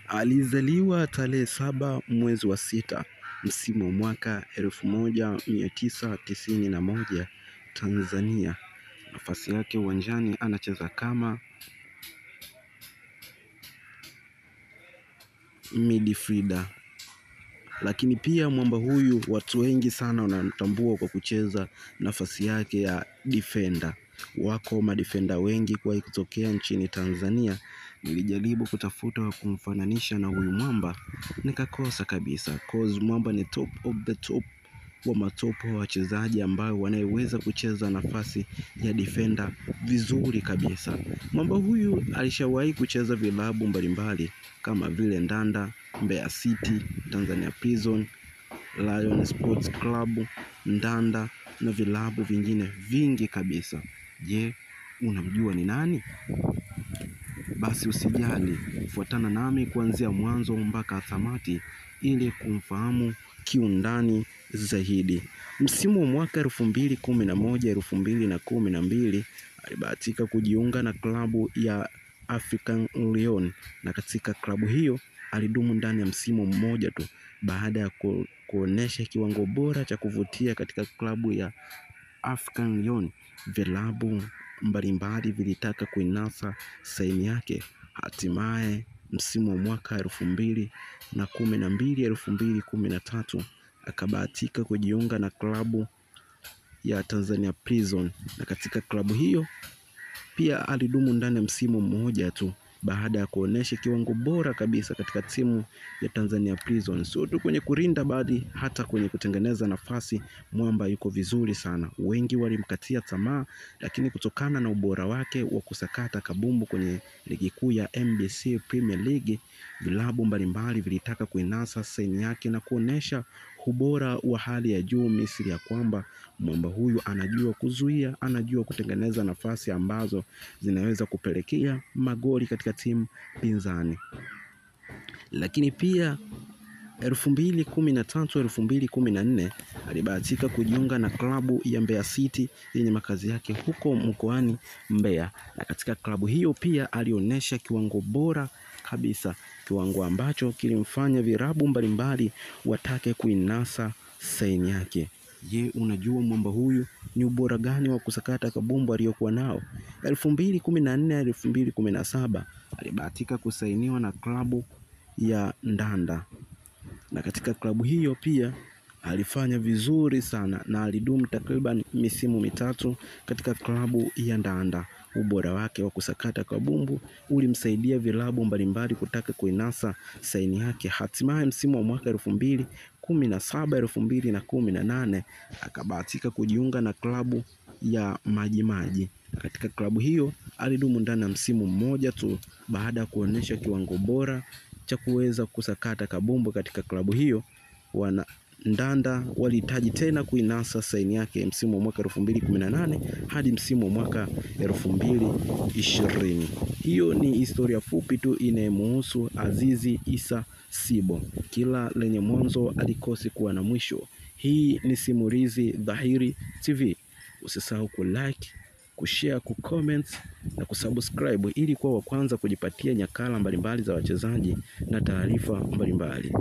Alizaliwa tarehe 7 mwezi wa 6 msimu wa mwaka 1991 Tanzania. Nafasi yake uwanjani anacheza kama midfielder. Lakini pia mwamba huyu watu wengi sana wanamtambua kwa kucheza nafasi yake ya defender. Wako madefender wengi kwa kutokea nchini Tanzania. Nilijaribu kutafuta wa kumfananisha na huyu mwamba nikakosa kabisa, cause mwamba ni top of the top wa matopo wa wachezaji ambao wanayeweza kucheza nafasi ya defender vizuri kabisa. Mwamba huyu alishawahi kucheza vilabu mbalimbali kama vile Ndanda, Mbeya City, Tanzania Prison, Lion Sports Club, Ndanda na vilabu vingine vingi kabisa. Je, unamjua ni nani? Basi usijali, fuatana nami kuanzia mwanzo mpaka tamati ili kumfahamu kiundani zaidi. Msimu wa mwaka 2011-2012 alibahatika kujiunga na klabu ya African Lyon, na katika klabu hiyo alidumu ndani ya msimu mmoja tu baada ya kuonesha kiwango bora cha kuvutia katika klabu ya African Lyon. Vilabu mbalimbali vilitaka kuinasa saini yake. Hatimaye msimu wa mwaka 2012-2013 akabahatika kujiunga na klabu ya Tanzania Prison, na katika klabu hiyo pia alidumu ndani ya msimu mmoja tu baada ya kuonesha kiwango bora kabisa katika timu ya Tanzania Prison. Sio tu kwenye kurinda bali hata kwenye kutengeneza nafasi, mwamba yuko vizuri sana. Wengi walimkatia tamaa, lakini kutokana na ubora wake wa kusakata kabumbu kwenye ligi kuu ya NBC Premier League, vilabu mbalimbali vilitaka kuinasa saini yake na kuonesha ubora wa hali ya juu Misri, ya kwamba mwamba huyu anajua kuzuia, anajua kutengeneza nafasi ambazo zinaweza kupelekea magoli katika timu pinzani. Lakini pia 2013-2014 alibahatika kujiunga na klabu ya Mbeya City yenye makazi yake huko mkoani Mbeya, na katika klabu hiyo pia alionesha kiwango bora kabisa, kiwango ambacho kilimfanya virabu mbalimbali watake kuinasa saini yake. Je, unajua mwamba huyu ni ubora gani wa kusakata kabumbu aliyokuwa nao? 2014-2017 alibahatika kusainiwa na klabu ya Ndanda, na katika klabu hiyo pia alifanya vizuri sana na alidumu takriban misimu mitatu katika klabu ya Ndanda. Ubora wake wa kusakata kabumbu ulimsaidia vilabu mbalimbali kutaka kuinasa saini yake. Hatimaye msimu wa mwaka 2017-2018 akabahatika kujiunga na klabu ya Majimaji. Katika klabu hiyo alidumu ndani ya msimu mmoja tu baada ya kuonesha kiwango bora cha kuweza kusakata kabumbu katika klabu hiyo. Ndanda walihitaji tena kuinasa saini yake msimu wa mwaka 2018 hadi msimu wa mwaka 2020. Hiyo ni historia fupi tu inayemuhusu Azizi Issa Sibo. Kila lenye mwanzo alikosi kuwa na mwisho. Hii ni Simulizi Dhahiri TV. Usisahau kulike, kushare, kucomment na kusubscribe ili kuwa wa kwanza kujipatia nyakala mbalimbali za wachezaji na taarifa mbalimbali.